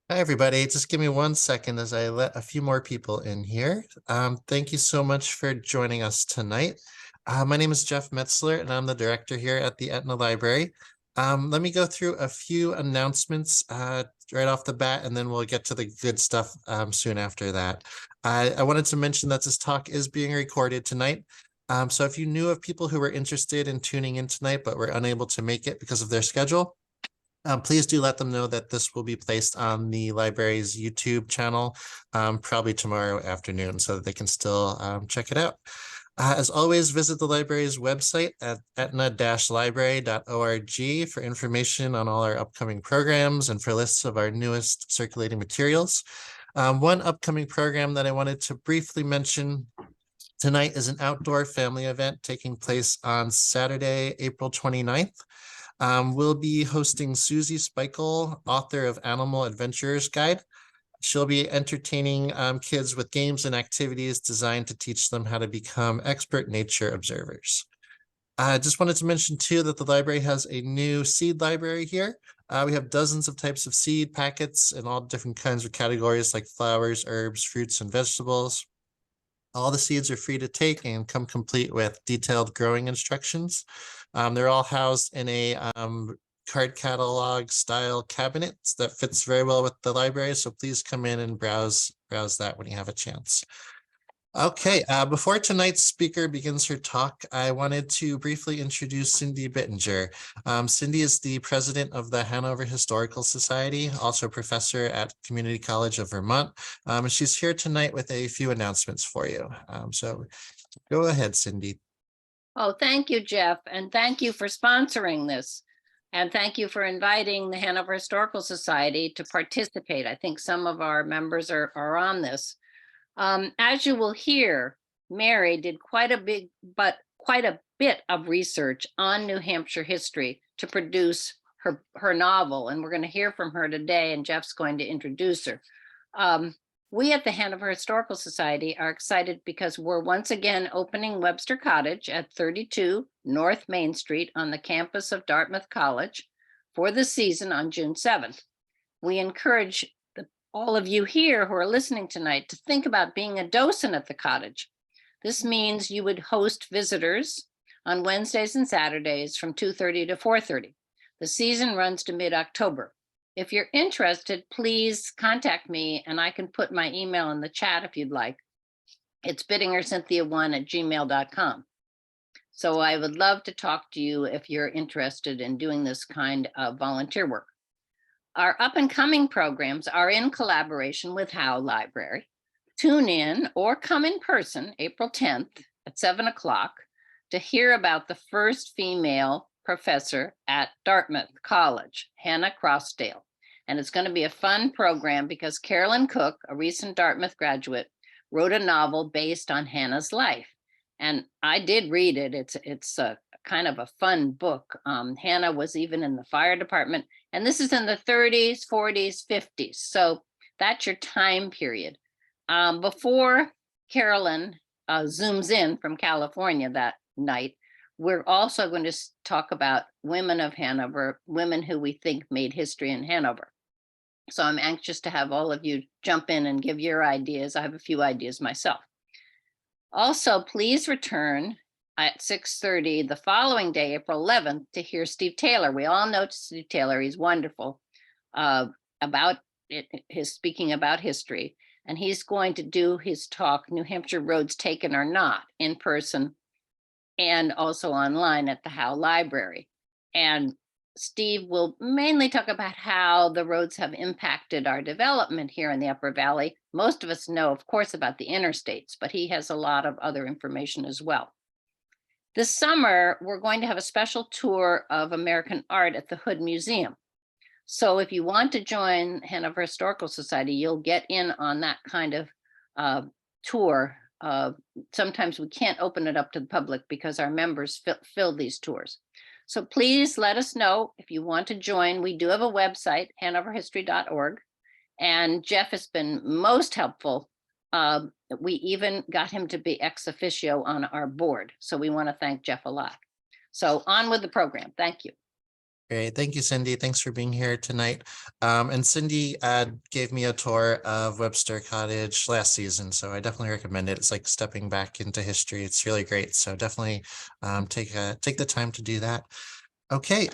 Hi, everybody. Just give me 1 second as I let a few more people in here. Thank you so much for joining us tonight. My name is Jeff Metzler, and I'm the director here at the Etna Library. Let me go through a few announcements right off the bat, and then we'll get to the good stuff soon after that. I wanted to mention that this talk is being recorded tonight. So if you knew of people who were interested in tuning in tonight but were unable to make it because of their schedule, please do let them know that this will be placed on the library's YouTube channel probably tomorrow afternoon so that they can still check it out. As always, visit the library's website at etna-library.org for information on all our upcoming programs and for lists of our newest circulating materials. One upcoming program that I wanted to briefly mention tonight is an outdoor family event taking place on Saturday, April 29th. We'll be hosting Susie Speichel, author of Animal Adventurer's Guide. She'll be entertaining kids with games and activities designed to teach them how to become expert nature observers. I just wanted to mention too that the library has a new seed library here. We have dozens of types of seed packets in all different kinds of categories like flowers, herbs, fruits, and vegetables. All the seeds are free to take and come complete with detailed growing instructions. They're all housed in a card catalog style cabinet that fits very well with the library. So please come in and browse that when you have a chance. Okay, before tonight's speaker begins her talk, I wanted to briefly introduce Cindy Bittinger. Cindy is the president of the Hanover Historical Society, also a professor at Community College of Vermont, and she's here tonight with a few announcements for you. So go ahead, Cindy. Oh, thank you, Jeff, and thank you for sponsoring this. And thank you for inviting the Hanover Historical Society to participate. I think some of our members are on this. As you will hear, Mary did quite a bit of research on New Hampshire history to produce her novel, and we're going to hear from her today, and Jeff's going to introduce her. We at the Hanover Historical Society are excited because we're once again opening Webster Cottage at 32 North Main Street on the campus of Dartmouth College for the season on June 7th. We encourage all of you here who are listening tonight to think about being a docent at the cottage. This means you would host visitors on Wednesdays and Saturdays from 2:30 to 4:30. The season runs to mid-October. If you're interested, please contact me and I can put my email in the chat if you'd like. It's bittingercynthia1@gmail.com. So I would love to talk to you if you're interested in doing this kind of volunteer work. Our up and coming programs are in collaboration with Howe Library. Tune in or come in person April 10th at 7 o'clock to hear about the first female professor at Dartmouth College, Hannah Crossdale. And it's going to be a fun program because Carolyn Cook, a recent Dartmouth graduate, wrote a novel based on Hannah's life. And I did read it. It's a kind of a fun book. Hannah was even in the fire department, and this is in the 30s, 40s, 50s. So that's your time period. Before Carolyn zooms in from California that night, we're also going to talk about women of Hanover, women who we think made history in Hanover. So I'm anxious to have all of you jump in and give your ideas. I have a few ideas myself. Also, please return at 6:30 the following day, April 11th, to hear Steve Taylor. We all know Steve Taylor. He's wonderful about his speaking about history. And he's going to do his talk, New Hampshire Roads Taken or Not, in person and also online at the Howe Library. And Steve will mainly talk about how the roads have impacted our development here in the Upper Valley. Most of us know, of course, about the interstates, but he has a lot of other information as well. This summer, we're going to have a special tour of American art at the Hood Museum. So if you want to join Hanover Historical Society, you'll get in on that kind of tour. Sometimes we can't open it up to the public because our members fill these tours. So please let us know if you want to join. We do have a website, hanoverhistory.org, and Jeff has been most helpful. We even got him to be ex officio on our board. So we want to thank Jeff a lot. So on with the program. Thank you. Great. Thank you, Cindy. Thanks for being here tonight. And Cindy gave me a tour of Webster Cottage last season, so I definitely recommend it. It's like stepping back into history. It's really great. So definitely take the time to do that. Okay.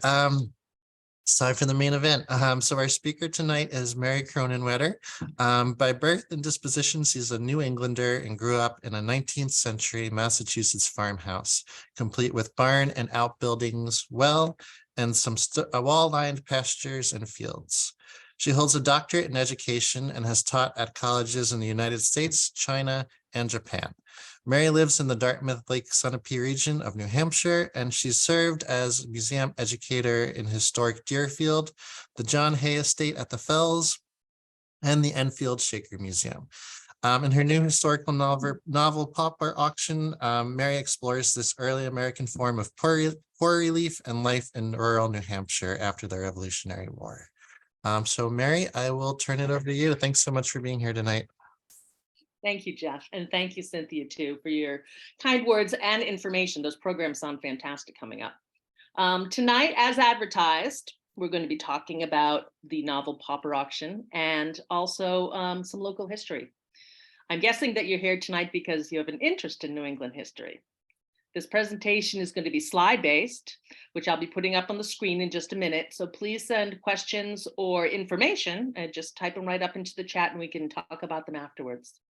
It's time for the main event. So our speaker tonight is Mary Kronenwetter. By birth and disposition, she's a New Englander and grew up in a 19th century Massachusetts farmhouse, complete with barn and outbuildings, well, and some wall-lined pastures and fields. She holds a doctorate in education and has taught at colleges in the United States, China, and Japan. Mary lives in the Dartmouth Lake Sunapee region of New Hampshire, and she's served as museum educator in historic Deerfield, the John Hay Estate at the Fells, and the Enfield Shaker Museum. In her new historical novel Pauper Auction, Mary explores this early American form of poor relief and life in rural New Hampshire after the Revolutionary War. So Mary, I will turn it over to you. Thanks so much for being here tonight. Thank you, Jeff. And thank you, Cynthia, too, for your kind words and information. Those programs sound fantastic coming up. Tonight, as advertised, we're going to be talking about the novel Pauper Auction and also some local history. I'm guessing that you're here tonight because you have an interest in New England history. This presentation is going to be slide-based, which I'll be putting up on the screen in just a minute. So please send questions or information and just type them right up into the chat and we can talk about them afterwards.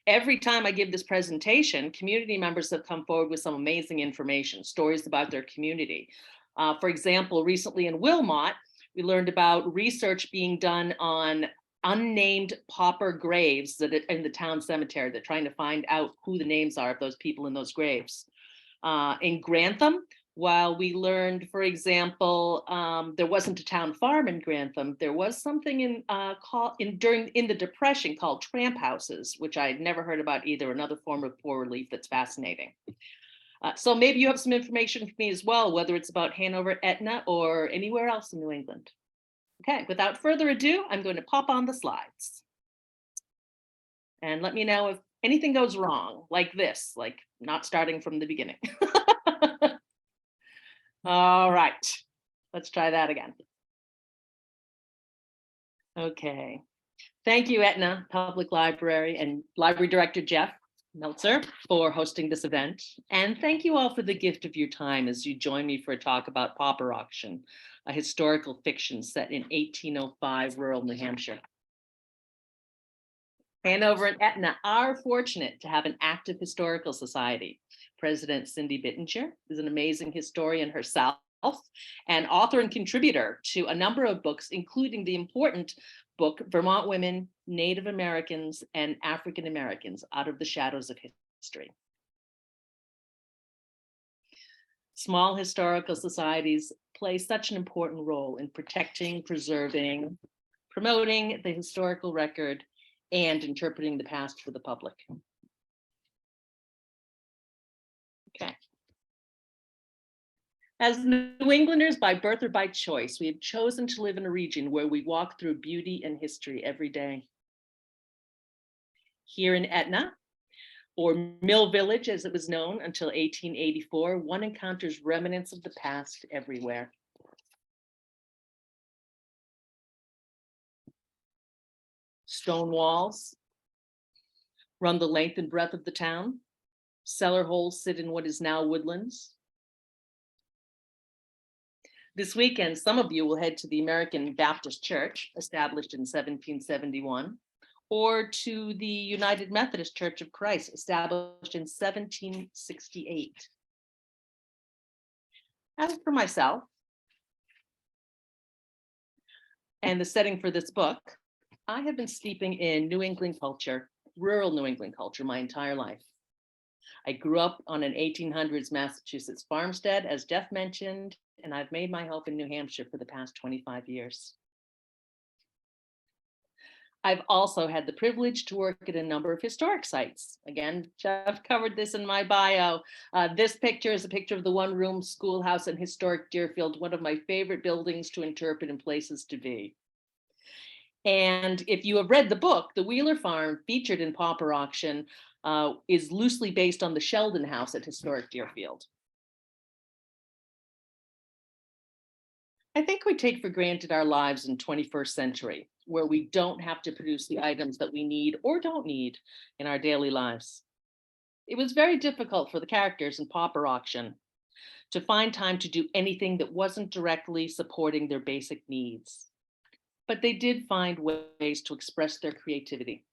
Every time I give this presentation, community members have come forward with some amazing information, stories about their community. For example, recently in Wilmot, we learned about research being done on unnamed pauper graves that in the town cemetery. They're trying to find out who the names are of those people in those graves. In Grantham, while we learned, for example, there wasn't a town farm in Grantham, there was something in the Depression called tramp houses, which I'd never heard about either, another form of poor relief that's fascinating. So maybe you have some information for me as well, whether it's about Hanover, Etna, or anywhere else in New England. Okay, without further ado, I'm going to pop on the slides. And let me know if anything goes wrong, like this, like not starting from the beginning. All right, let's try that again. Okay, thank you, Etna Public Library and Library Director Jeff Meltzer for hosting this event. And thank you all for the gift of your time as you join me for a talk about Pauper Auction, a historical fiction set in 1805 rural New Hampshire. Hanover and Etna are fortunate to have an active historical society. President Cindy Bittinger is an amazing historian herself and author and contributor to a number of books, including the important book, Vermont Women, Native Americans, and African Americans Out of the Shadows of History. Small historical societies play such an important role in protecting, preserving, promoting the historical record, and interpreting the past for the public. Okay. As New Englanders by birth or by choice, we have chosen to live in a region where we walk through beauty and history every day. Here in Etna, or Mill Village as it was known until 1884, one encounters remnants of the past everywhere. Stone walls run the length and breadth of the town. Cellar holes sit in what is now woodlands. This weekend, some of you will head to the American Baptist Church, established in 1771, or to the United Methodist Church of Christ, established in 1768. As for myself, and the setting for this book, I have been steeping in New England culture, rural New England culture, my entire life. I grew up on an 1800s Massachusetts farmstead, as Jeff mentioned, and I've made my home in New Hampshire for the past 25 years. I've also had the privilege to work at a number of historic sites. Again, Jeff covered this in my bio. This picture is a picture of the one-room schoolhouse in historic Deerfield, one of my favorite buildings to interpret and places to be. And if you have read the book, the Wheeler Farm featured in Pauper Auction is loosely based on the Sheldon House at historic Deerfield. I think we take for granted our lives in 21st century, where we don't have to produce the items that we need or don't need in our daily lives. It was very difficult for the characters in Pauper Auction to find time to do anything that wasn't directly supporting their basic needs. But they did find ways to express their creativity.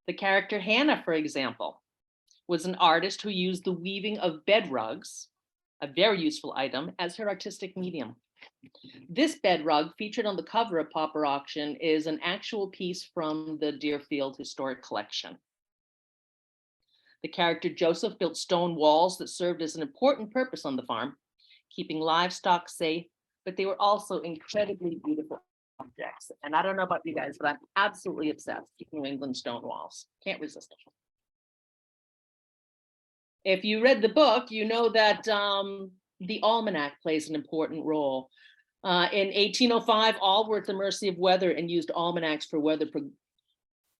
The character Hannah, for example, was an artist who used the weaving of bed rugs, a very useful item, as her artistic medium. This bed rug featured on the cover of Pauper Auction is an actual piece from the Deerfield Historic Collection. The character Joseph built stone walls that served as an important purpose on the farm, keeping livestock safe, but they were also incredibly beautiful objects. And I don't know about you guys, but I'm absolutely obsessed with New England stone walls. Can't resist them. If you read the book, you know that the almanac plays an important role. In 1805, all were at the mercy of weather and used almanacs for weather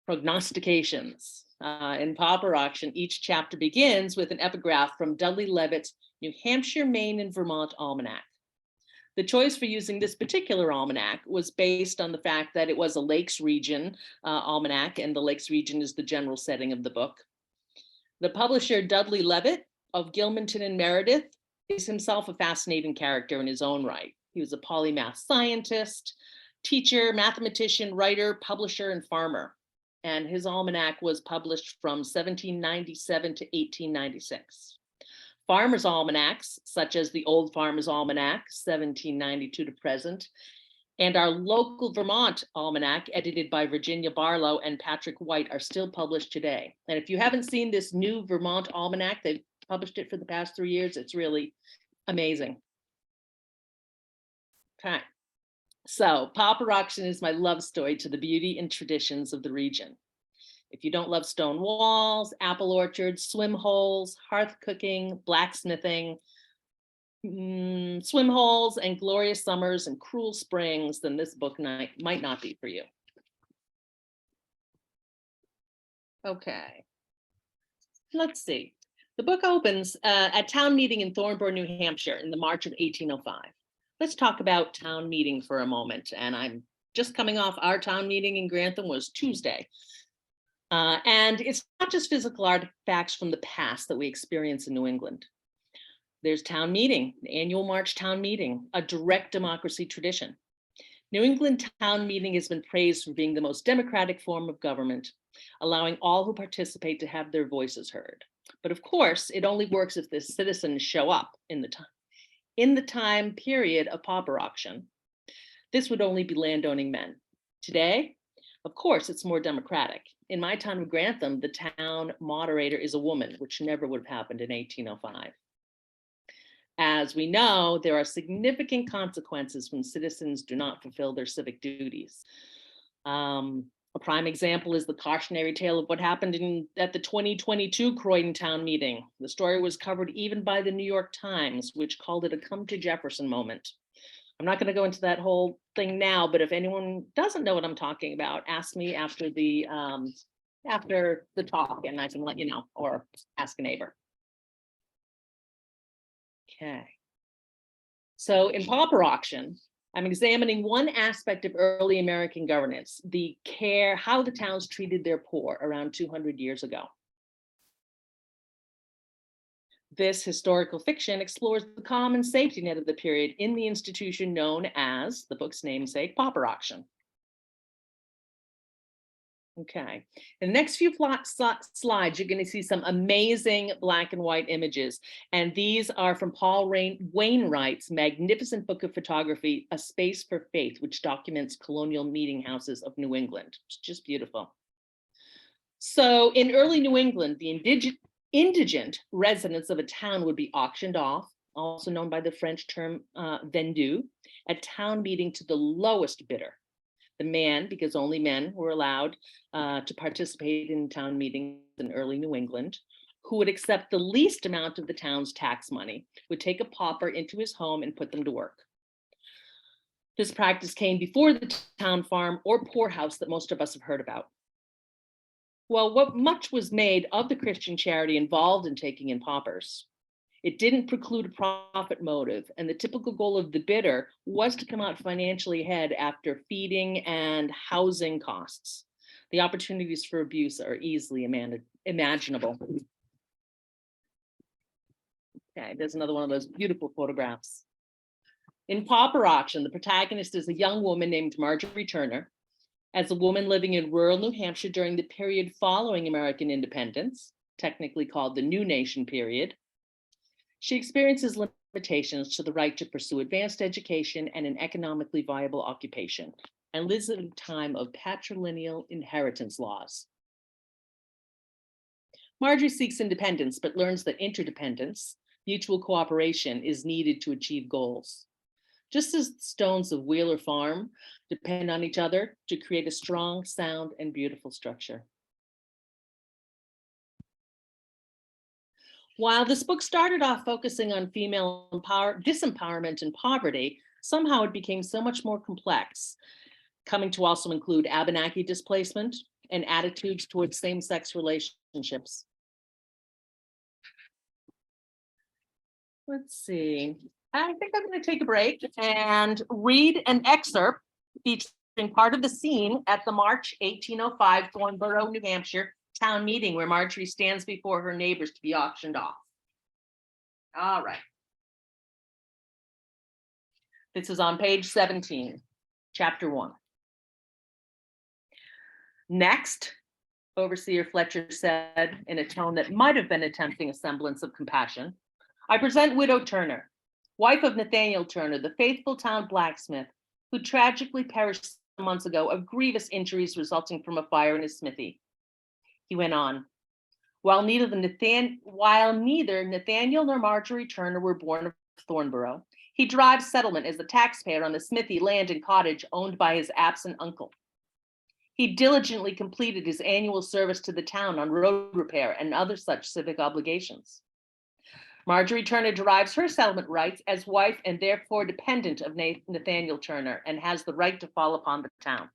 prognostications. In Pauper Auction, each chapter begins with an epigraph from Dudley Levitt's New Hampshire, Maine, and Vermont Almanac. The choice for using this particular almanac was based on the fact that it was a Lakes region almanac, and the Lakes region is the general setting of the book. The publisher, Dudley Levitt of Gilmanton and Meredith, is himself a fascinating character in his own right. He was a polymath scientist, teacher, mathematician, writer, publisher, and farmer. And his almanac was published from 1797 to 1896. Farmers' almanacs, such as the Old Farmer's Almanac, 1792 to present, and our local Vermont almanac, edited by Virginia Barlow and Patrick White, are still published today. And if you haven't seen this new Vermont almanac, they've published it for the past 3 years. It's really amazing. Okay, so Pauper Auction is my love story to the beauty and traditions of the region. If you don't love stone walls, apple orchards, swim holes, hearth cooking, blacksmithing, swim holes, and glorious summers and cruel springs, then this book might not be for you. Okay, let's see. The book opens at town meeting in Thornburn, New Hampshire in the March of 1805. Let's talk about town meeting for a moment. And I'm just coming off our town meeting in Grantham was Tuesday. And it's not just physical artifacts from the past that we experience in New England. There's town meeting, the annual March town meeting, a direct democracy tradition. New England town meeting has been praised for being the most democratic form of government, allowing all who participate to have their voices heard. But of course, it only works if the citizens show up in the time period of Pauper Auction. This would only be landowning men. Today, of course, it's more democratic. In my town of Grantham, the town moderator is a woman, which never would have happened in 1805. As we know, there are significant consequences when citizens do not fulfill their civic duties. A prime example is the cautionary tale of what happened at the 2022 Croydon town meeting. The story was covered even by the New York Times, which called it a come to Jefferson moment. I'm not going to go into that whole thing now, but if anyone doesn't know what I'm talking about, ask me after the talk and I can let you know, or ask a neighbor. Okay. So in Pauper Auction, I'm examining one aspect of early American governance, how the towns treated their poor around 200 years ago. This historical fiction explores the common safety net of the period in the institution known as, the book's namesake, Pauper Auction. Okay, in the next few slides, you're going to see some amazing black and white images. And these are from Paul Wainwright's magnificent book of photography, A Space for Faith, which documents colonial meeting houses of New England. It's just beautiful. So in early New England, the indigent residents of a town would be auctioned off, also known by the French term vendu, at town meeting to the lowest bidder. The man, because only men were allowed to participate in town meetings in early New England, who would accept the least amount of the town's tax money, would take a pauper into his home and put them to work. This practice came before the town farm or poorhouse that most of us have heard about. Well, what much was made of the Christian charity involved in taking in paupers, It didn't preclude a profit motive, and the typical goal of the bidder was to come out financially ahead after feeding and housing costs. The opportunities for abuse are easily imaginable. Okay, there's another one of those beautiful photographs. In Pauper Auction, the protagonist is a young woman named Marjorie Turner. As a woman living in rural New Hampshire during the period following American independence, technically called the New Nation period, she experiences limitations to the right to pursue advanced education and an economically viable occupation, and lives in a time of patrilineal inheritance laws. Marjorie seeks independence, but learns that interdependence, mutual cooperation, is needed to achieve goals. Just as the stones of Wheeler Farm depend on each other to create a strong, sound, and beautiful structure. While this book started off focusing on female disempowerment and poverty, somehow it became so much more complex, coming to also include Abenaki displacement and attitudes towards same-sex relationships. Let's see. I think I'm going to take a break and read an excerpt featuring part of the scene at the March 1805 Thornborough, New Hampshire town meeting, where Marjorie stands before her neighbors to be auctioned off. All right. This is on page 17, chapter 1. Next, Overseer Fletcher said in a tone that might have been attempting a semblance of compassion, I present Widow Turner, wife of Nathaniel Turner, the faithful town blacksmith, who tragically perished some months ago of grievous injuries resulting from a fire in his smithy. He went on, while neither Nathaniel nor Marjorie Turner were born of Thornborough, he derived settlement as the taxpayer on the smithy land and cottage owned by his absent uncle. He diligently completed his annual service to the town on road repair and other such civic obligations. Marjorie Turner derives her settlement rights as wife and therefore dependent of Nathaniel Turner, and has the right to fall upon the town.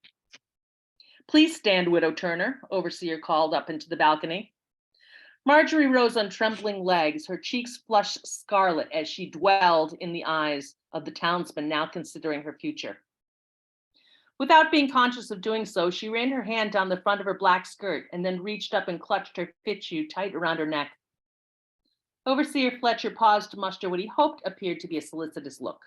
Please stand, Widow Turner, Overseer called up into the balcony. Marjorie rose on trembling legs, her cheeks flushed scarlet as she dwelled in the eyes of the townsman now considering her future. Without being conscious of doing so, she ran her hand down the front of her black skirt and then reached up and clutched her fichu tight around her neck. Overseer Fletcher paused to muster what he hoped appeared to be a solicitous look.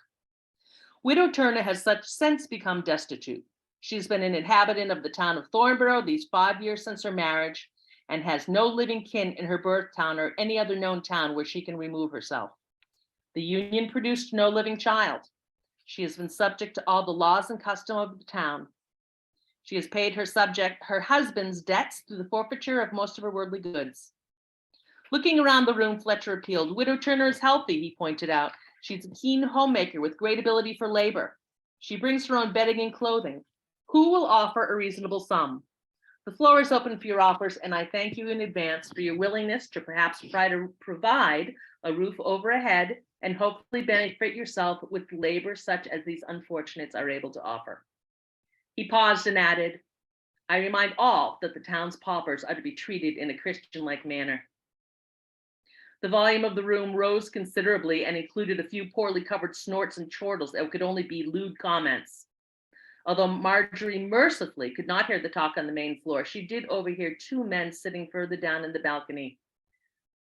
Widow Turner has since become destitute. She's been an inhabitant of the town of Thornborough these 5 years since her marriage, and has no living kin in her birth town or any other known town where she can remove herself. The union produced no living child. She has been subject to all the laws and custom of the town. She has paid her husband's debts through the forfeiture of most of her worldly goods. Looking around the room, Fletcher appealed. Widow Turner is healthy, he pointed out. She's a keen homemaker with great ability for labor. She brings her own bedding and clothing. Who will offer a reasonable sum? The floor is open for your offers, and I thank you in advance for your willingness to perhaps try to provide a roof over a head and hopefully benefit yourself with labor such as these unfortunates are able to offer. He paused and added, I remind all that the town's paupers are to be treated in a Christian-like manner. The volume of the room rose considerably and included a few poorly covered snorts and chortles that could only be lewd comments. Although Marjorie mercifully could not hear the talk on the main floor, she did overhear two men sitting further down in the balcony.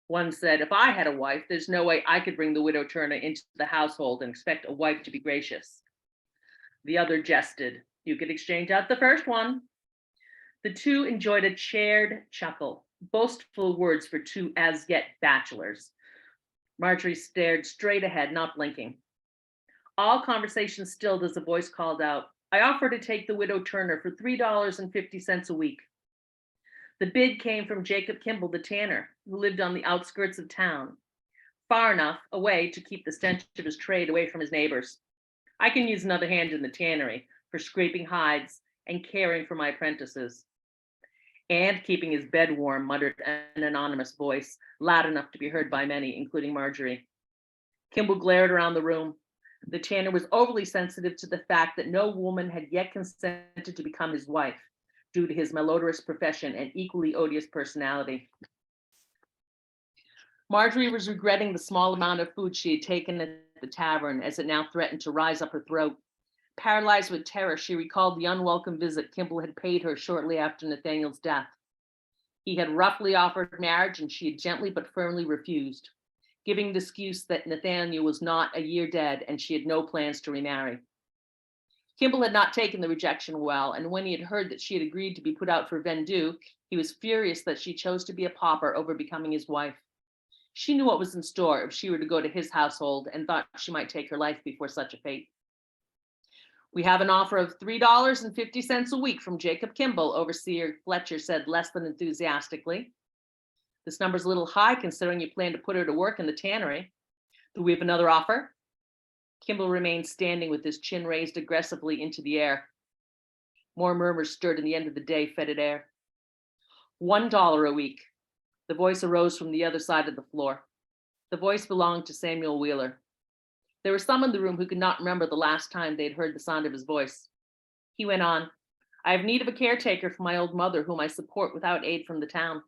One said, if I had a wife, there's no way I could bring the Widow Turner into the household and expect a wife to be gracious. The other jested, you could exchange out the first one. The two enjoyed a shared chuckle, boastful words for two as yet bachelors. Marjorie stared straight ahead, not blinking. All conversation stilled as a voice called out, I offer to take the Widow Turner for $3.50 a week. The bid came from Jacob Kimball, the tanner, who lived on the outskirts of town, far enough away to keep the stench of his trade away from his neighbors. I can use another hand in the tannery for scraping hides and caring for my apprentices. And keeping his bed warm, muttered an anonymous voice, loud enough to be heard by many, including Marjorie. Kimball glared around the room. The tanner was overly sensitive to the fact that no woman had yet consented to become his wife, due to his malodorous profession and equally odious personality. Marjorie was regretting the small amount of food she had taken at the tavern, as it now threatened to rise up her throat. Paralyzed with terror, she recalled the unwelcome visit Kimball had paid her shortly after Nathaniel's death. He had roughly offered marriage, and she had gently but firmly refused, giving the excuse that Nathaniel was not a year dead and she had no plans to remarry. Kimball had not taken the rejection well, and when he had heard that she had agreed to be put out for vendue, he was furious that she chose to be a pauper over becoming his wife. She knew what was in store if she were to go to his household, and thought she might take her life before such a fate. "We have an offer of $3.50 a week from Jacob Kimball," Overseer Fletcher said less than enthusiastically. "This number's a little high considering you plan to put her to work in the tannery. Do we have another offer?" Kimball remained standing with his chin raised aggressively into the air. More murmurs stirred in the end of the day fetid air. $1 a week. The voice arose from the other side of the floor. The voice belonged to Samuel Wheeler. There were some in the room who could not remember the last time they'd heard the sound of his voice. He went on, "I have need of a caretaker for my old mother, whom I support without aid from the town.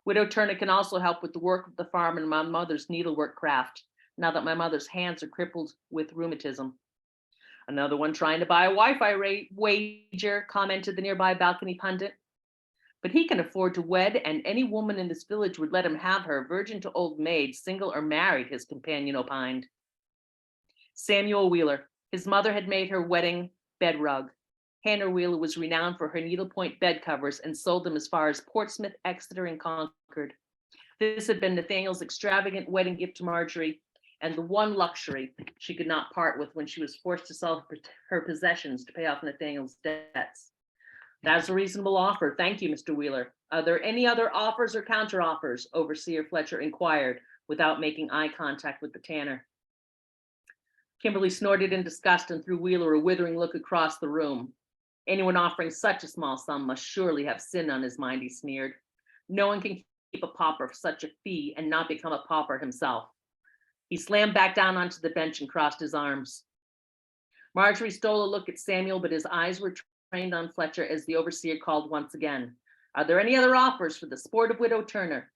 Widow Turner can also help with the work of the farm and my mother's needlework craft, now that my mother's hands are crippled with rheumatism." "Another one trying to buy a wife, I wager," commented the nearby balcony pundit. "But he can afford to wed, and any woman in this village would let him have her, virgin to old maid, single or married," his companion opined. Samuel Wheeler. His mother had made her wedding bed rug. Hannah Wheeler was renowned for her needlepoint bed covers and sold them as far as Portsmouth, Exeter, and Concord. This had been Nathaniel's extravagant wedding gift to Marjorie, and the one luxury she could not part with when she was forced to sell her possessions to pay off Nathaniel's debts. "That's a reasonable offer. Thank you, Mr. Wheeler. Are there any other offers or counteroffers?" Overseer Fletcher inquired, without making eye contact with the tanner. Kimberly snorted in disgust and threw Wheeler a withering look across the room. "Anyone offering such a small sum must surely have sin on his mind," he sneered. "No one can keep a pauper for such a fee and not become a pauper himself." He slammed back down onto the bench and crossed his arms. Marjorie stole a look at Samuel, but his eyes were trained on Fletcher as the overseer called once again, "Are there any other offers for the sport of Widow Turner?"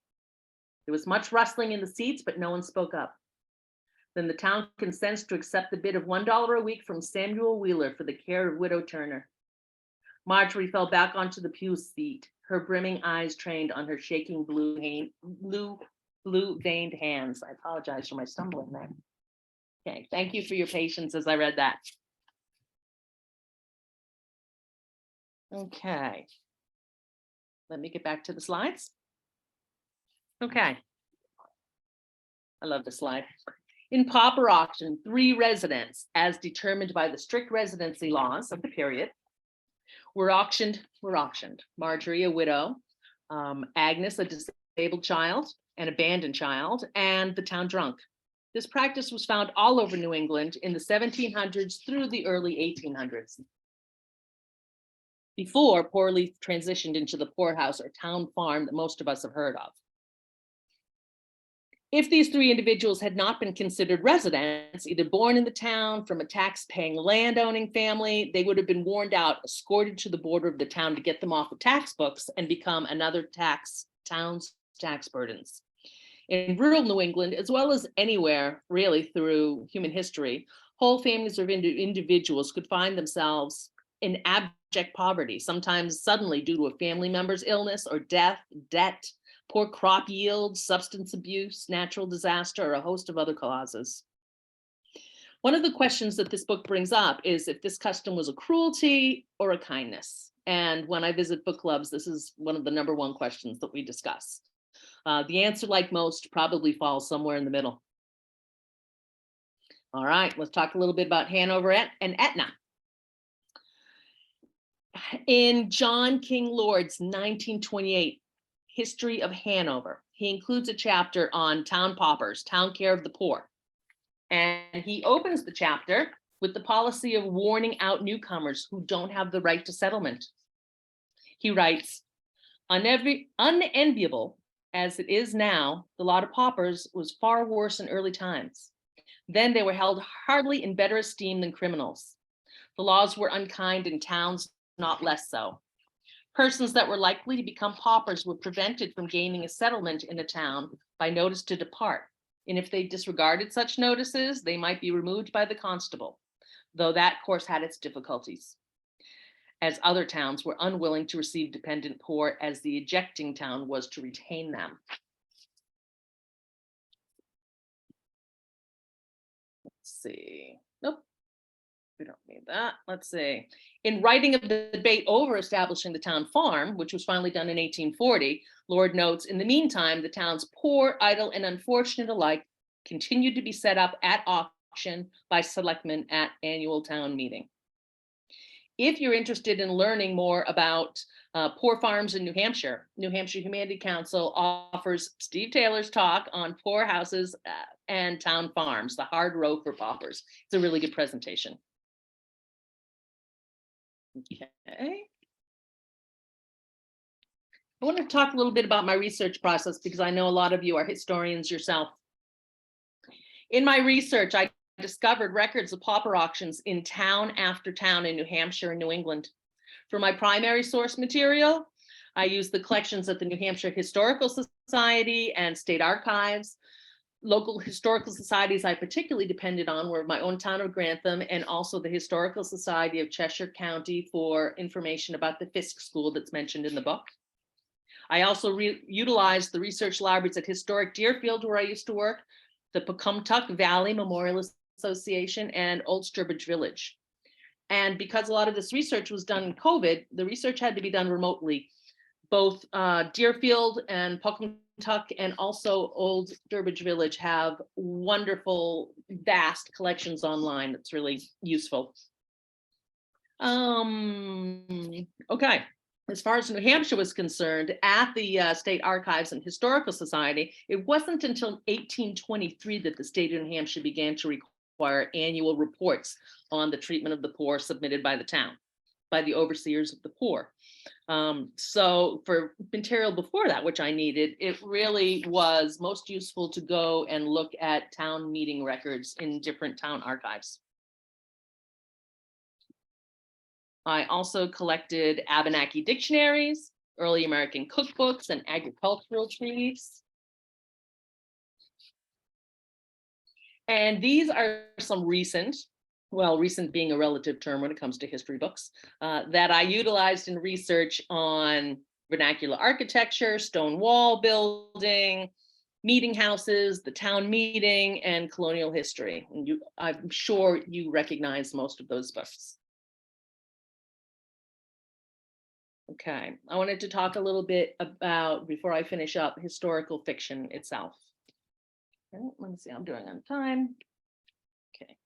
There was much rustling in the seats, but no one spoke up. Then the town consents to accept the bid of $1 a week from Samuel Wheeler for the care of Widow Turner. Marjorie fell back onto the pew seat, her brimming eyes trained on her shaking blue-veined hands. I apologize for my stumbling there. Okay, thank you for your patience as I read that. Okay. Let me get back to the slides. Okay. I love this slide. In Pauper Auction, 3 residents, as determined by the strict residency laws of the period, were auctioned. Marjorie, a widow, Agnes, a disabled child, an abandoned child, and the town drunk. This practice was found all over New England in the 1700s through the early 1800s. Before poorly transitioned into the poorhouse or town farm that most of us have heard of. If these 3 individuals had not been considered residents, either born in the town from a tax-paying landowning family, they would have been warned out, escorted to the border of the town to get them off the tax books and become another town's tax burdens. In rural New England, as well as anywhere really through human history, whole families of individuals could find themselves in abject poverty, sometimes suddenly due to a family member's illness or death, debt, poor crop yield, substance abuse, natural disaster, or a host of other causes. One of the questions that this book brings up is if this custom was a cruelty or a kindness. And when I visit book clubs, this is one of the #1 questions that we discuss. The answer, like most, probably falls somewhere in the middle. All right, let's talk a little bit about Hanover and Etna. In John King Lord's 1928 History of Hanover, he includes a chapter on town paupers, town care of the poor. And he opens the chapter with the policy of warning out newcomers who don't have the right to settlement. He writes, unenviable as it is now, the lot of paupers was far worse in early times. Then they were held hardly in better esteem than criminals. The laws were unkind in towns, not less so. Persons that were likely to become paupers were prevented from gaining a settlement in a town by notice to depart. And if they disregarded such notices, they might be removed by the constable, though that course had its difficulties, as other towns were unwilling to receive dependent poor, as the ejecting town was to retain them. Let's see. Nope. We don't need that. Let's see. In writing of the debate over establishing the town farm, which was finally done in 1840, Lord notes, in the meantime, the town's poor, idle, and unfortunate alike continued to be set up at auction by selectmen at annual town meeting. If you're interested in learning more about poor farms in New Hampshire Humanity Council offers Steve Taylor's talk on poor houses and town farms, the hard road for paupers. It's a really good presentation. Okay. I want to talk a little bit about my research process because I know a lot of you are historians yourself. In my research, I discovered records of pauper auctions in town after town in New Hampshire and New England. For my primary source material, I used the collections at the New Hampshire Historical Society and State Archives. Local historical societies I particularly depended on were my own town of Grantham and also the Historical Society of Cheshire County for information about the Fisk School that's mentioned in the book. I also utilized the research libraries at historic Deerfield, where I used to work, the Pecumtuck Valley Memorial Association, and Old Sturbridge Village. And because a lot of this research was done in COVID, the research had to be done remotely. Both Deerfield and Pecumtuck and also Old Sturbridge Village have wonderful, vast collections online. That's really useful. Okay. As far as New Hampshire was concerned, at the State Archives and Historical Society, it wasn't until 1823 that the state of New Hampshire began to require annual reports on the treatment of the poor submitted by the town, by the overseers of the poor. So for material before that, which I needed, it really was most useful to go and look at town meeting records in different town archives. I also collected Abenaki dictionaries, early American cookbooks, and agricultural treaties. And these are some recent, well, recent being a relative term when it comes to history books, that I utilized in research on vernacular architecture, stone wall building, meeting houses, the town meeting, and colonial history. And I'm sure you recognize most of those books. Okay, I wanted to talk a little bit about, before I finish up, historical fiction itself. Okay, let me see, I'm doing on time. Okay.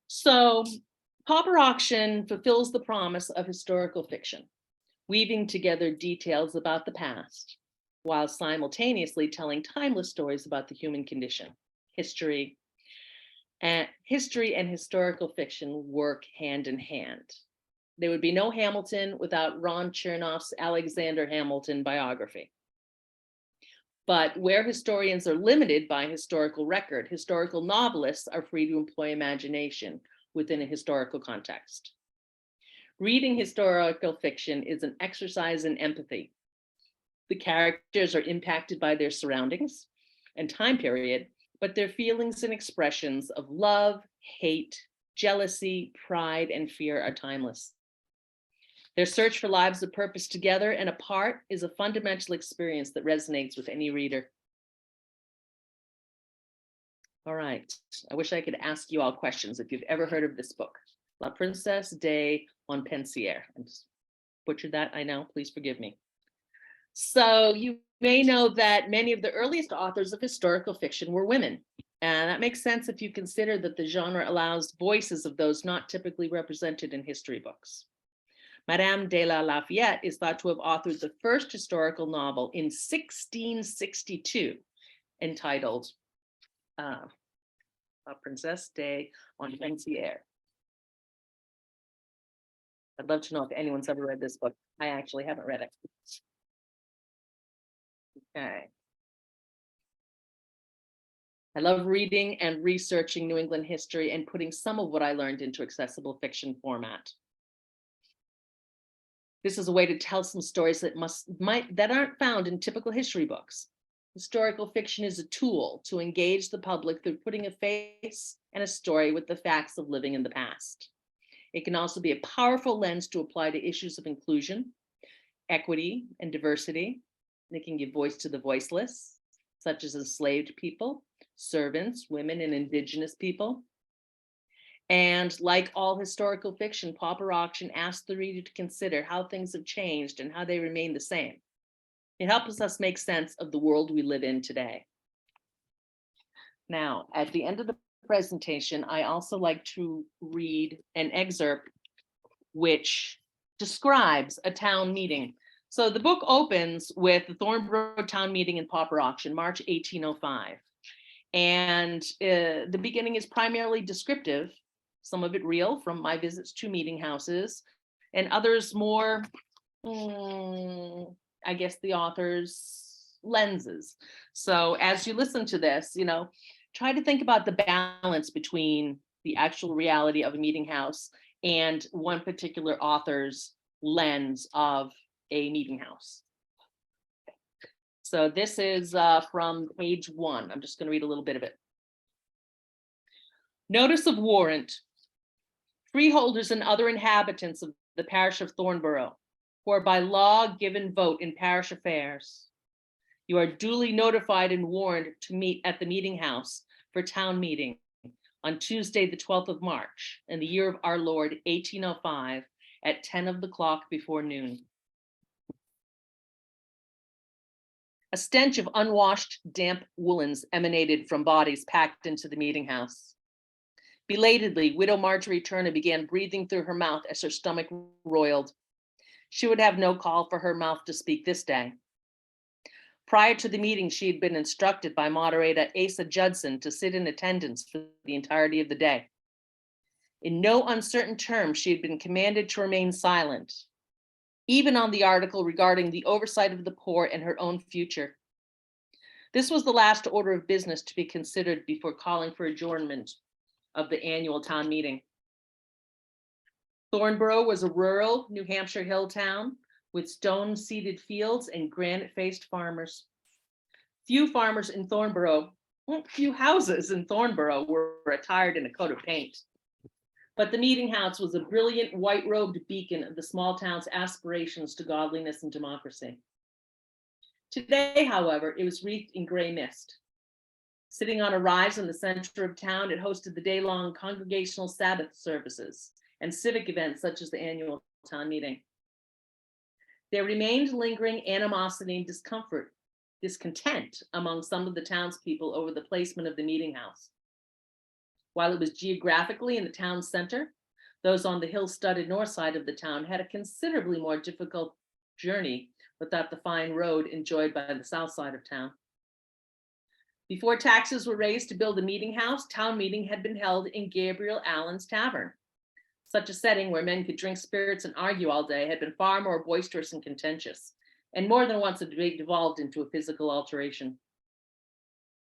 So, Pauper Auction fulfills the promise of historical fiction, weaving together details about the past, while simultaneously telling timeless stories about the human condition. History and historical fiction work hand in hand. There would be no Hamilton without Ron Chernoff's Alexander Hamilton biography. But where historians are limited by historical record, historical novelists are free to employ imagination within a historical context. Reading historical fiction is an exercise in empathy. The characters are impacted by their surroundings and time period, but their feelings and expressions of love, hate, jealousy, pride, and fear are timeless. Their search for lives of purpose together and apart is a fundamental experience that resonates with any reader. All right, I wish I could ask you all questions if you've ever heard of this book, La Princesse de Montpensier. I just butchered that, I know, please forgive me. So you may know that many of the earliest authors of historical fiction were women. And that makes sense if you consider that the genre allows voices of those not typically represented in history books. Madame de la Lafayette is thought to have authored the first historical novel in 1662, entitled La Princesse de Montpensier. I'd love to know if anyone's ever read this book. I actually haven't read it. Okay. I love reading and researching New England history and putting some of what I learned into accessible fiction format. This is a way to tell some stories that aren't found in typical history books. Historical fiction is a tool to engage the public through putting a face and a story with the facts of living in the past. It can also be a powerful lens to apply to issues of inclusion, equity, and diversity. It can give voice to the voiceless, such as enslaved people, servants, women, and indigenous people. And like all historical fiction, Pauper Auction asks the reader to consider how things have changed and how they remain the same. It helps us make sense of the world we live in today. Now, at the end of the presentation, I also like to read an excerpt which describes a town meeting. So the book opens with the Thornborough Town Meeting in Pauper Auction, March 1805. And the beginning is primarily descriptive, some of it real from my visits to meeting houses, and others more, I guess, the author's lenses. So as you listen to this, try to think about the balance between the actual reality of a meeting house and one particular author's lens of a meeting house. So this is from page 1. I'm just going to read a little bit of it. Notice of warrant. Freeholders and other inhabitants of the parish of Thornborough, who are by law given vote in parish affairs. You are duly notified and warned to meet at the meeting house for town meeting on Tuesday, the 12th of March, in the year of our Lord, 1805, at 10 of the clock before noon. A stench of unwashed, damp woolens emanated from bodies packed into the meeting house. Belatedly, widow Marjorie Turner began breathing through her mouth as her stomach roiled. She would have no call for her mouth to speak this day. Prior to the meeting, she had been instructed by moderator Asa Judson to sit in attendance for the entirety of the day. In no uncertain terms, she had been commanded to remain silent, even on the article regarding the oversight of the poor and her own future. This was the last order of business to be considered before calling for adjournment of the annual town meeting. Thornborough was a rural New Hampshire hill town with stone-seeded fields and granite-faced farmers. Few houses in Thornborough were attired in a coat of paint. But the meeting house was a brilliant white-robed beacon of the small town's aspirations to godliness and democracy. Today, however, it was wreathed in gray mist. Sitting on a rise in the center of town, it hosted the day-long congregational Sabbath services and civic events such as the annual town meeting. There remained lingering animosity and discontent among some of the townspeople over the placement of the meeting house. While it was geographically in the town center, those on the hill-studded north side of the town had a considerably more difficult journey without the fine road enjoyed by the south side of town. Before taxes were raised to build a meeting house, town meeting had been held in Gabriel Allen's Tavern. Such a setting where men could drink spirits and argue all day had been far more boisterous and contentious, and more than once a debate devolved into a physical alteration.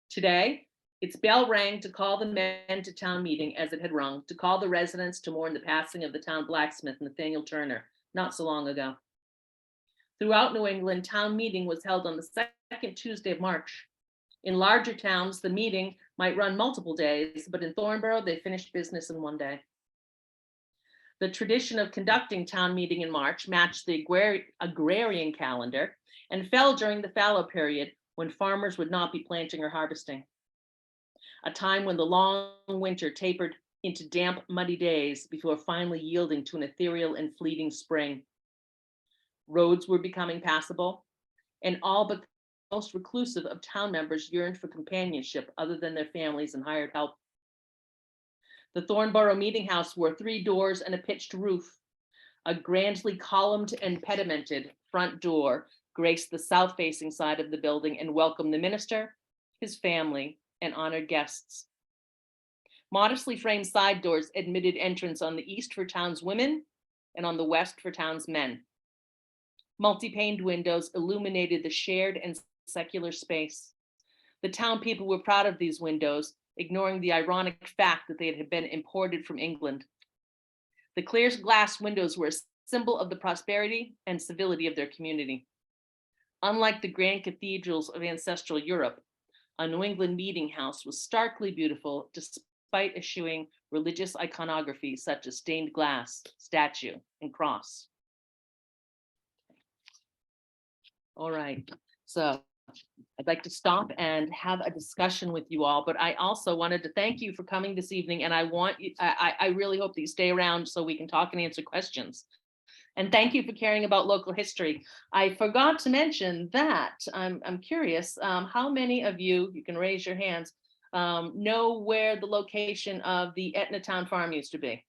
Today, its bell rang to call the men to town meeting as it had rung, to call the residents to mourn the passing of the town blacksmith, Nathaniel Turner, not so long ago. Throughout New England, town meeting was held on the second Tuesday of March. In larger towns, the meeting might run multiple days, but in Thornborough, they finished business in one day. The tradition of conducting town meeting in March matched the agrarian calendar and fell during the fallow period when farmers would not be planting or harvesting. A time when the long winter tapered into damp, muddy days before finally yielding to an ethereal and fleeting spring. Roads were becoming passable, and all but the most reclusive of town members yearned for companionship other than their families and hired help. The Thornborough Meeting House wore 3 doors and a pitched roof. A grandly columned and pedimented front door graced the south-facing side of the building and welcomed the minister, his family, and honored guests. Modestly framed side doors admitted entrance on the east for town's women and on the west for town's men. Multi-paned windows illuminated the shared and secular space. The town people were proud of these windows, ignoring the ironic fact that they had been imported from England. The clear glass windows were a symbol of the prosperity and civility of their community. Unlike the grand cathedrals of ancestral Europe, a New England meeting house was starkly beautiful despite eschewing religious iconography such as stained glass, statue, and cross. All right, so I'd like to stop and have a discussion with you all, but I also wanted to thank you for coming this evening, and I really hope that you stay around so we can talk and answer questions. And thank you for caring about local history. I forgot to mention that I'm curious, how many of you can raise your hands, know where the location of the Etna Town Farm used to be?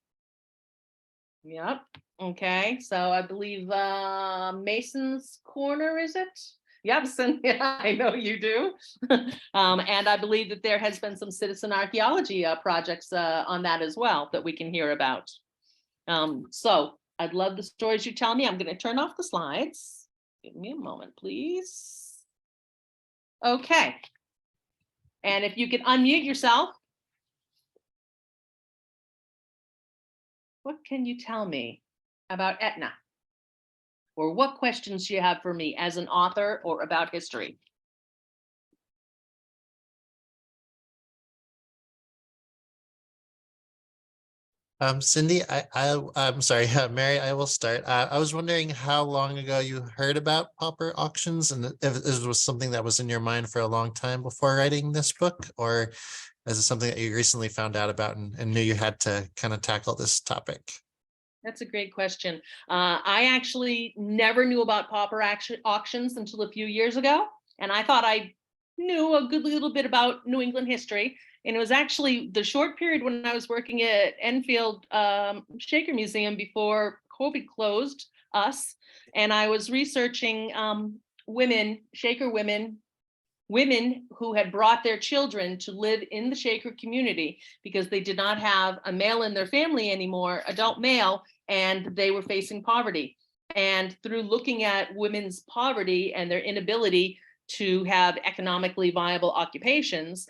Yep. Okay. So I believe Mason's Corner, is it? Yep. Cynthia, I know you do. And I believe that there has been some citizen archaeology projects on that as well that we can hear about. So I'd love the stories you tell me. I'm going to turn off the slides. Give me a moment, please. Okay. And if you could unmute yourself. What can you tell me about Etna? Or what questions do you have for me as an author or about history? Cindy, I'm sorry, Mary, I will start. I was wondering how long ago you heard about Pauper auctions, and if this was something that was in your mind for a long time before writing this book, or is it something that you recently found out about and knew you had to kind of tackle this topic? That's a great question. I actually never knew about Pauper auctions until a few years ago, and I thought I knew a good little bit about New England history. And it was actually the short period when I was working at Enfield Shaker Museum before COVID closed us, and I was researching Shaker women who had brought their children to live in the Shaker community because they did not have a male in their family anymore, adult male, and they were facing poverty. And through looking at women's poverty and their inability to have economically viable occupations,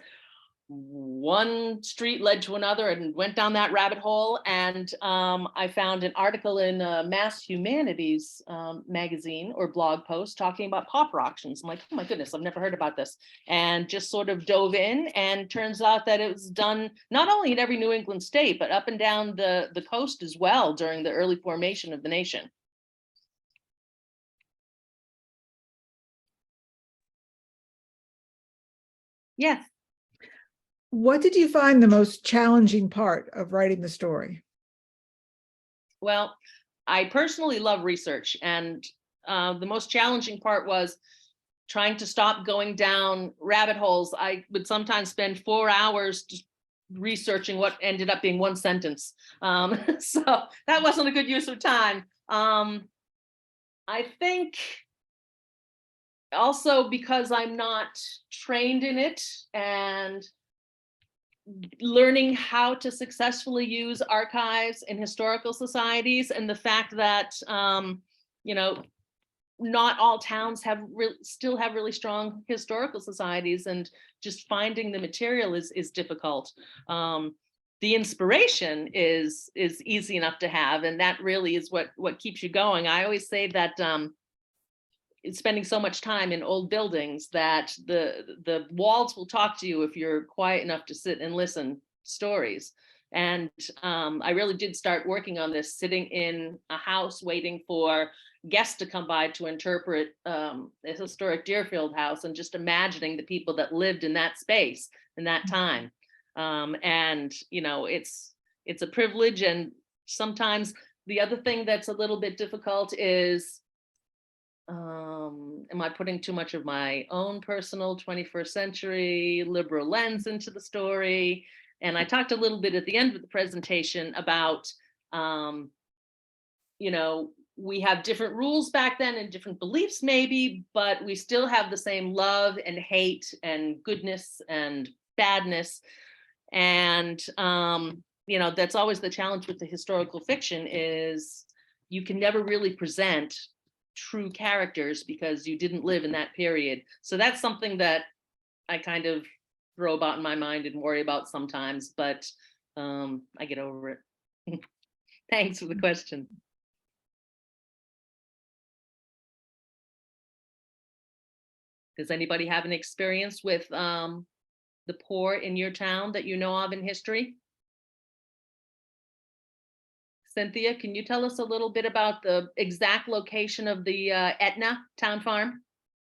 one street led to another and went down that rabbit hole. And I found an article in Mass Humanities magazine or blog post talking about pauper auctions. I'm like, oh my goodness, I've never heard about this. And just sort of dove in, and turns out that it was done not only in every New England state, but up and down the coast as well during the early formation of the nation. Yes. What did you find the most challenging part of writing the story? Well, I personally love research, and the most challenging part was trying to stop going down rabbit holes. I would sometimes spend 4 hours just researching what ended up being one sentence. So that wasn't a good use of time. I think also because I'm not trained in it, and learning how to successfully use archives and historical societies, and the fact that not all towns still have really strong historical societies, and just finding the material is difficult. The inspiration is easy enough to have, and that really is what keeps you going. I always say that spending so much time in old buildings that the walls will talk to you if you're quiet enough to sit and listen stories. And I really did start working on this sitting in a house waiting for guests to come by to interpret a historic Deerfield house, and just imagining the people that lived in that space in that time. And it's a privilege. And sometimes the other thing that's a little bit difficult is, am I putting too much of my own personal 21st century liberal lens into the story? And I talked a little bit at the end of the presentation about, we have different rules back then and different beliefs maybe, but we still have the same love and hate and goodness and badness. And, that's always the challenge with the historical fiction, is you can never really present true characters because you didn't live in that period. So that's something that I kind of throw about in my mind and worry about sometimes, but I get over it. Thanks for the question. Does anybody have an experience with the poor in your town that you know of in history? Cynthia, can you tell us a little bit about the exact location of the Etna Town Farm?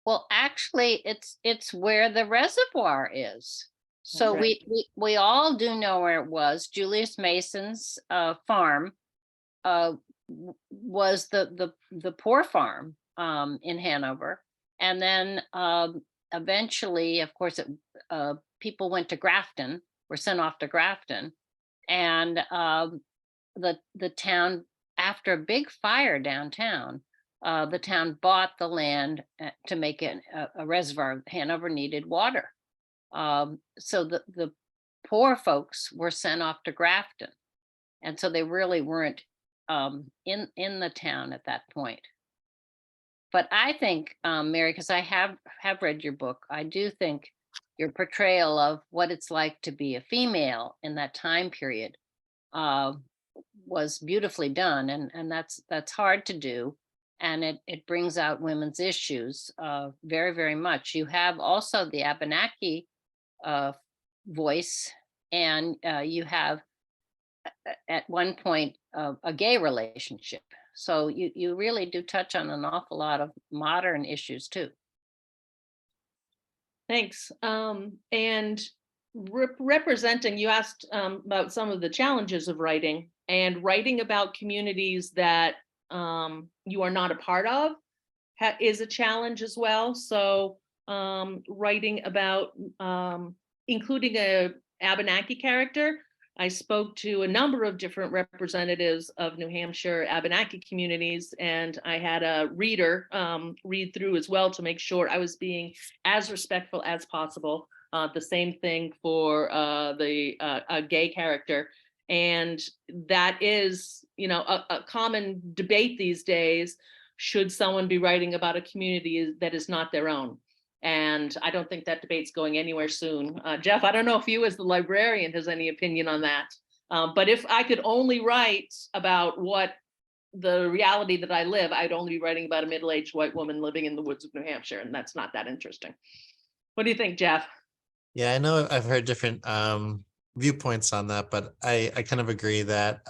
Well, actually, it's where the reservoir is. So right. we all do know where it was. Julius Mason's farm was the poor farm in Hanover, and then eventually, of course, people went to Grafton, were sent off to Grafton, and the town, after a big fire downtown, the town bought the land to make a reservoir. Hanover needed water. So the poor folks were sent off to Grafton. And so they really weren't in the town at that point. But I think, Mary, because I have read your book, I do think your portrayal of what it's like to be a female in that time period was beautifully done, and that's hard to do, and it brings out women's issues very, very much. You have also the Abenaki voice, and you have at one point a gay relationship. So you really do touch on an awful lot of modern issues too. Thanks. And representing, you asked about some of the challenges of writing, and writing about communities that you are not a part of is a challenge as well. So writing about including a Abenaki character, I spoke to a number of different representatives of New Hampshire Abenaki communities, and I had a reader read through as well to make sure I was being as respectful as possible. The same thing for the gay character. And that is, you know, a common debate these days. Should someone be writing about a community that is not their own? And I don't think that debate's going anywhere soon. Jeff, I don't know if you as the librarian has any opinion on that. But if I could only write about what the reality that I live, I'd only be writing about a middle-aged white woman living in the woods of New Hampshire, and that's not that interesting. What do you think, Jeff? Yeah, I know I've heard different viewpoints on that, but I kind of agree that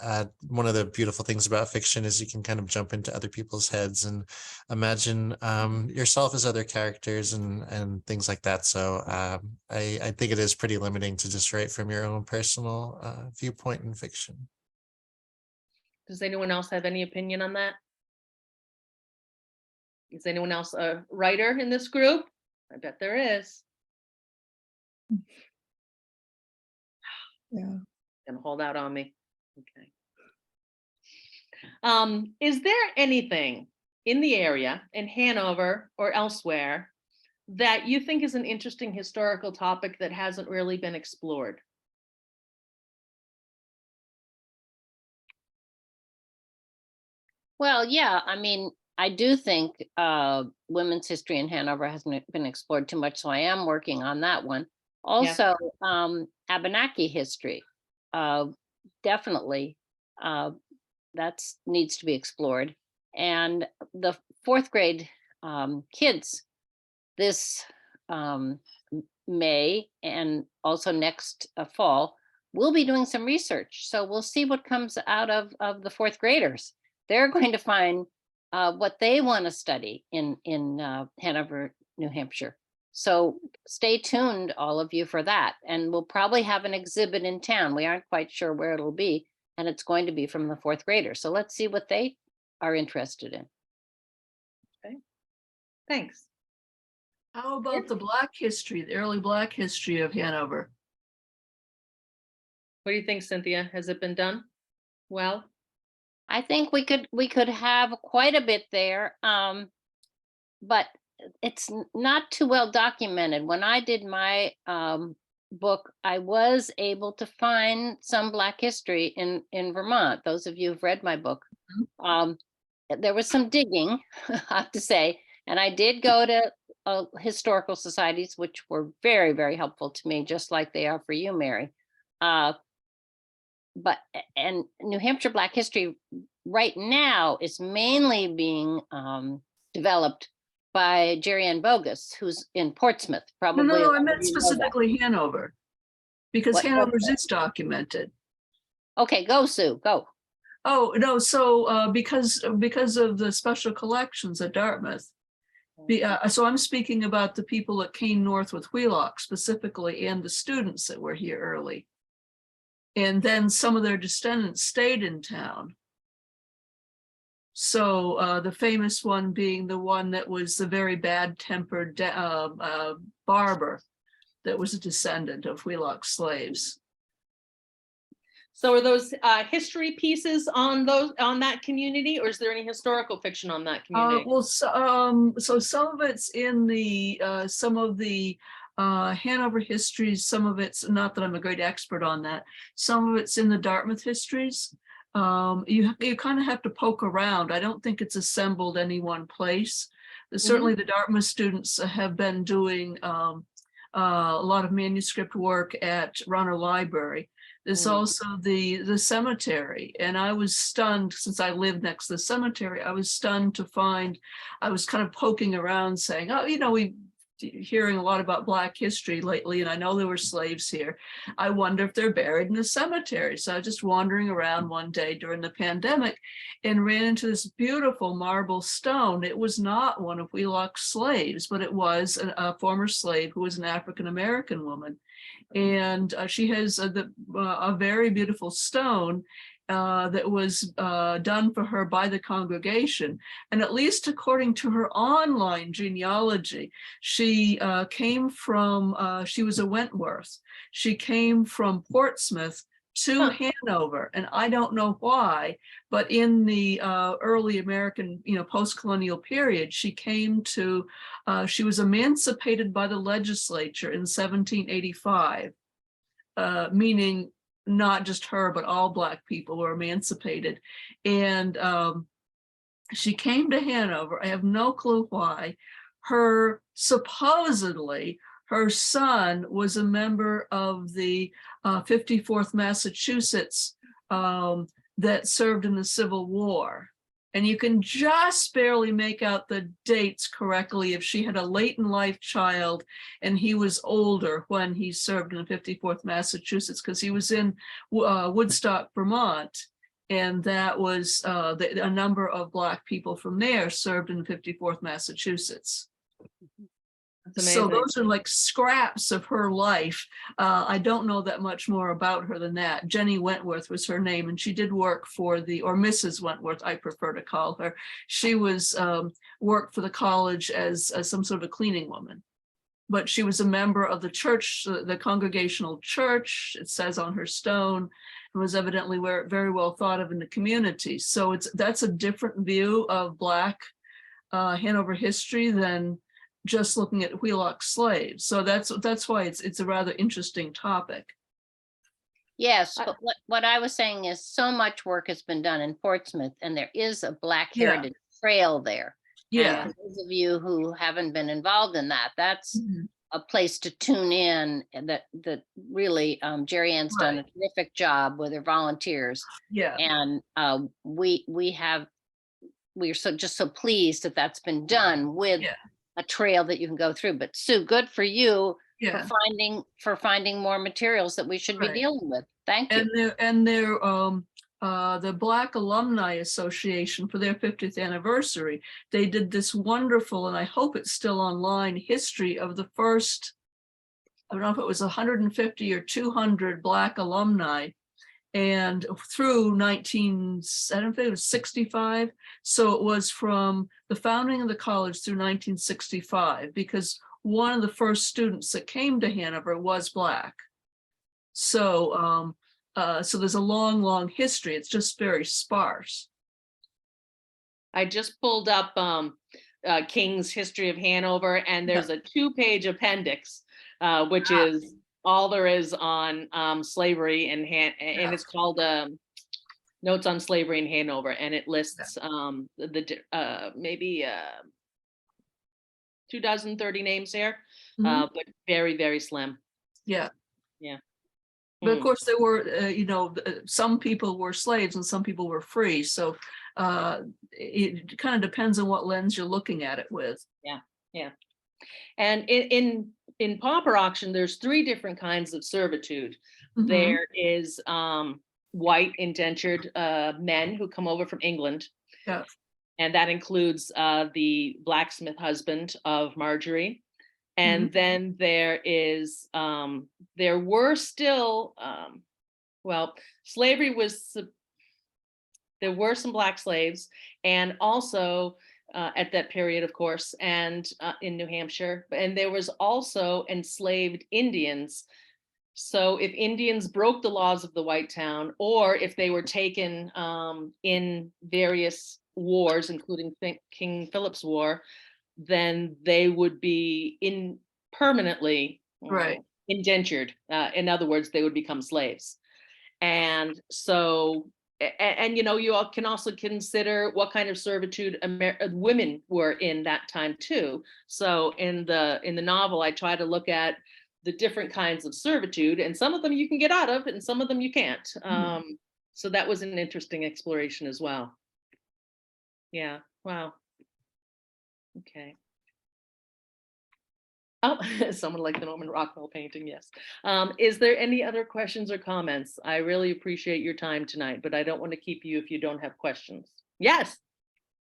one of the beautiful things about fiction is you can kind of jump into other people's heads and imagine yourself as other characters and things like that. So I think it is pretty limiting to just write from your own personal viewpoint in fiction. Does anyone else have any opinion on that? Is anyone else a writer in this group? I bet there is. Yeah. Gonna hold out on me. Okay. Is there anything in the area, in Hanover or elsewhere, that you think is an interesting historical topic that hasn't really been explored? Well, yeah, I mean, I do think women's history in Hanover hasn't been explored too much, so I am working on that one. Also, Abenaki history, definitely, that needs to be explored. And the fourth grade kids this May and also next fall, we'll be doing some research. So we'll see what comes out of the fourth graders. They're going to find what they want to study in Hanover, New Hampshire. So stay tuned, all of you, for that. And we'll probably have an exhibit in town. We aren't quite sure where it'll be, and it's going to be from the fourth graders. So let's see what they are interested in. Okay, thanks. How about the Black history, the early Black history of Hanover? What do you think, Cynthia? Has it been done well? I think we could have quite a bit there, but it's not too well documented. When I did my book, I was able to find some Black history in Vermont. Those of you who've read my book, there was some digging, I have to say, and I did go to historical societies, which were very, very helpful to me, just like they are for you, Mary. But New Hampshire Black history right now is mainly being developed by Jerry Ann Bogus, who's in Portsmouth, No, probably. no, a no, lot I of meant you know that. specifically Hanover. Because What- Hanover's is documented. Okay, go Sue, go. Oh, no, so because of the special collections at Dartmouth. So I'm speaking about the people that came north with Wheelock specifically, and the students that were here early. And then some of their descendants stayed in town. So the famous one being the one that was the very bad-tempered barber that was a descendant of Wheelock slaves. So are those history pieces on that community, or is there any historical fiction on that community? Well, so some of it's in the some of the Hanover histories, some of it's, not that I'm a great expert on that, some of it's in the Dartmouth histories. You kind of have to poke around. I don't think it's assembled any one place. Certainly the Dartmouth students have been doing a lot of manuscript work at Runner Library. There's also the cemetery, and I was stunned, since I lived next to the cemetery, I was stunned to find, I was kind of poking around saying, oh, you know, we hearing a lot about Black history lately, and I know there were slaves here. I wonder if they're buried in a cemetery. So I was just wandering around one day during the pandemic and ran into this beautiful marble stone. It was not one of Wheelock's slaves, but it was a former slave who was an African-American woman. And she has a very beautiful stone that was done for her by the congregation. And at least according to her online genealogy, she came from, she was a Wentworth. She came from Portsmouth to Hanover, and I don't know why, but in the early American, post-colonial period, she came to, she was emancipated by the legislature in 1785, meaning not just her, but all Black people were emancipated. And she came to Hanover. I have no clue why. Supposedly, her son was a member of the 54th Massachusetts that served in the Civil War. And you can just barely make out the dates correctly if she had a late in life child and he was older when he served in the 54th Massachusetts, because he was in Woodstock, Vermont. And that was a number of Black people from there served in the 54th Massachusetts. So those are like scraps of her life. I don't know that much more about her than that. Jenny Wentworth was her name, and she did work for or Mrs. Wentworth, I prefer to call her. She was worked for the college as some sort of a cleaning woman. But she was a member of the church, the Congregational Church, it says on her stone, and was evidently very well thought of in the community. So that's a different view of Black Hanover history than just looking at Wheelock slaves. So that's why it's a rather interesting topic. Yes, but what I was saying is so much work has been done in Portsmouth, and there is a Black Heritage Trail there. Yeah. And for those of you who haven't been involved in that, that's a place to tune in, and that really Jerry Ann's done a terrific job with her volunteers. Yeah. And we're just so pleased that that's been done with a trail that you can go through. But Sue, good for you for finding more materials that we should be dealing with. Thank you. And they're the Black Alumni Association, for their 50th anniversary, they did this wonderful, and I hope it's still online, history of the first, I don't know if it was 150 or 200 Black alumni, and through I don't think it was 65. So it was from the founding of the college through 1965, because one of the first students that came to Hanover was Black. So so there's a long history. It's just very sparse. I just pulled up King's History of Hanover, and there's a 2-page appendix, which is all there is on slavery and it's called Notes on Slavery in Hanover, and it lists maybe 230 names there, but very slim. Yeah. Yeah. But of course there were, some people were slaves and some people were free. So it kind of depends on what lens you're looking at it with. And in Pauper Auction, there's 3 different kinds of servitude. Mhm. There is white indentured men who come over from England. Yeah. And that includes the blacksmith husband of Marjorie. And then there is, there were still, well, slavery was, there were some black slaves, and also at that period, of course, and in New Hampshire, and there was also enslaved Indians. So if Indians broke the laws of the white town, or if they were taken in various wars, including King Philip's War, then they would be permanently Right. indentured. In other words, they would become slaves. And so, and you know, you all can also consider what kind of servitude women were in that time too. So in the novel, I try to look at the different kinds of servitude, and some of them you can get out of, and some of them you can't. So that was an interesting exploration as well. Yeah. Wow. Okay. Oh, someone like the Norman Rockwell painting, yes. Is there any other questions or comments? I really appreciate your time tonight, but I don't want to keep you if you don't have questions. Yes.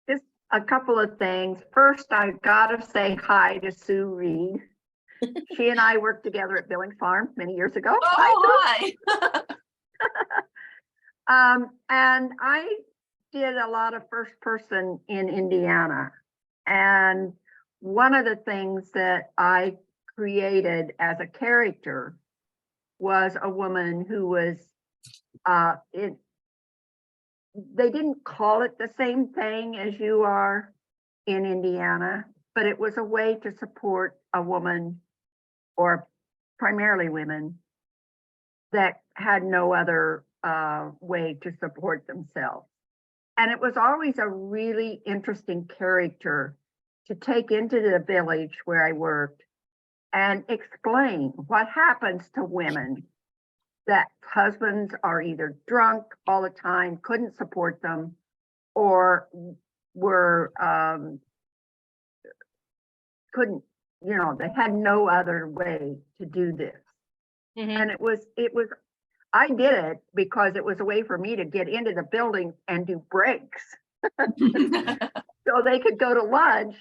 Just a couple of things. First, I've got to say hi to Sue Reed. She and I worked together at Billings Farm many years ago. Oh, hi. And I did a lot of first person in Indiana. And one of the things that I created as a character was a woman who was, they didn't call it the same thing as you are in Indiana, but it was a way to support a woman, or primarily women, that had no other way to support themselves. And it was always a really interesting character to take into the village where I worked and explain what happens to women that husbands are either drunk all the time, couldn't support them, or were couldn't, you know, they had no other way to do this. And it was, I did it because it was a way for me to get into the building and do breaks. So they could go to lunch,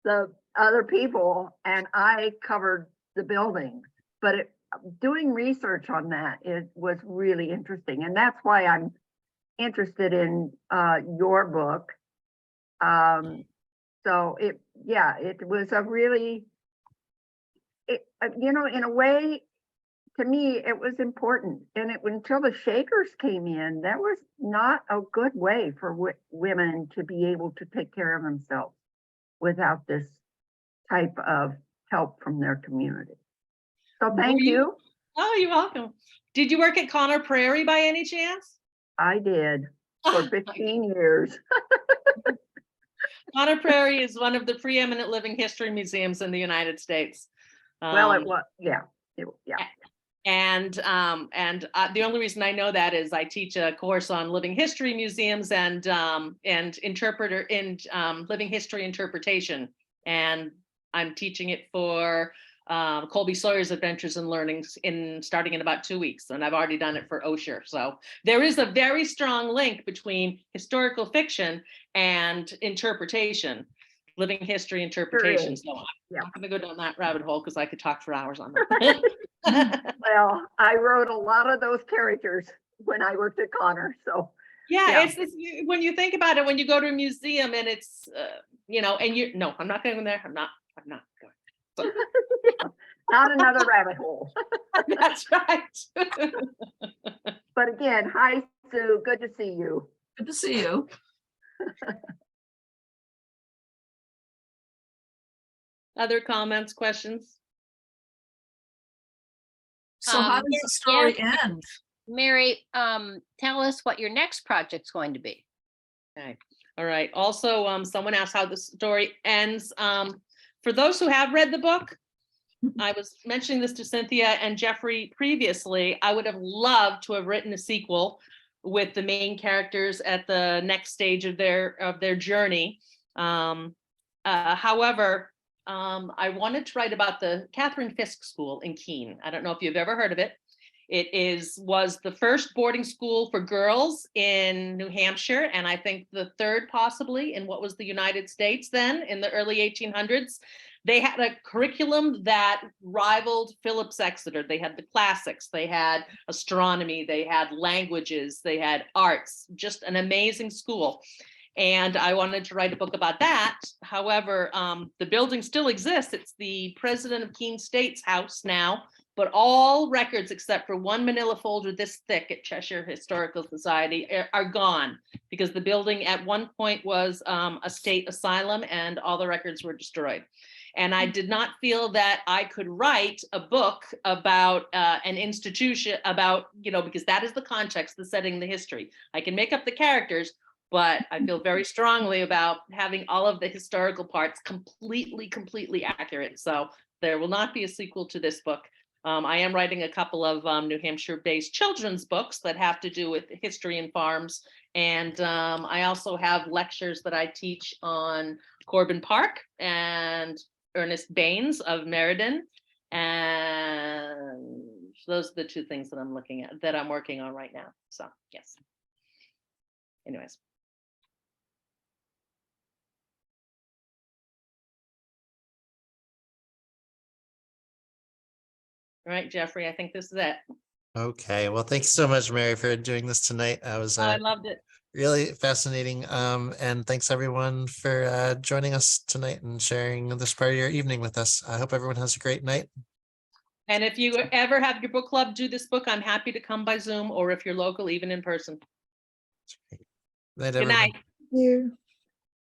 the other people, and I covered the building. But doing research on that, it was really interesting. And that's why I'm interested in your book. So it was a really, you know, in a way, to me, it was important. And until the Shakers came in, that was not a good way for women to be able to take care of themselves without this type of help from their community. So thank you. Oh, you're welcome. Did you work at Connor Prairie by any chance? I did for 15 years. Connor Prairie is one of the preeminent living history museums in the United States. Well, it was, yeah. And the only reason I know that is I teach a course on living history museums and living history interpretation, and I'm teaching it for Colby Sawyer's Adventures and Learnings starting in about 2 weeks, and I've already done it for Osher. So there is a very strong link between historical fiction and interpretation, living history interpretation. So I'm not going to go down that rabbit hole because I could talk for hours on that. Well, I wrote a lot of those characters when I worked at Connor. So yeah. It's when you think about it, when you go to a museum and it's you know, and no, I'm not going there. I'm not going. So. Not another rabbit hole. That's right. But again, hi, Sue. Good to see you. Good to see you. Other comments, questions? So how does the story end? Mary, tell us what your next project's going to be. Okay. All right. Also, someone asked how the story ends. For those who have read the book, I was mentioning this to Cynthia and Jeffrey previously. I would have loved to have written a sequel with the main characters at the next stage of their journey. However, I wanted to write about the Catherine Fisk School in Keene. I don't know if you've ever heard of it. It was the first boarding school for girls in New Hampshire, and I think the third possibly in what was the United States then in the early 1800s. They had a curriculum that rivaled Phillips Exeter. They had the classics, they had astronomy, they had languages, they had arts, just an amazing school. And I wanted to write a book about that. However, the building still exists. It's the president of Keene State's house now, but all records except for one manila folder this thick at Cheshire Historical Society are gone because the building at one point was a state asylum and all the records were destroyed. And I did not feel that I could write a book about an institution about, because that is the context, the setting, the history. I can make up the characters, but I feel very strongly about having all of the historical parts completely accurate. So there will not be a sequel to this book. I am writing a couple of New Hampshire-based children's books that have to do with history and farms. And I also have lectures that I teach on Corbin Park and Ernest Baines of Meriden. And those are the two things that I'm looking at, that I'm working on right now. So yes. Anyways. All right, Jeffrey, I think this is it. Okay, well, thanks so much, Mary, for doing this tonight. I was I loved it. really fascinating. And thanks everyone for joining us tonight and sharing this part of your evening with us. I hope everyone has a great night. And if you ever have your book club do this book, I'm happy to come by Zoom, or if you're local, even in person. Night, Good everyone. night. You.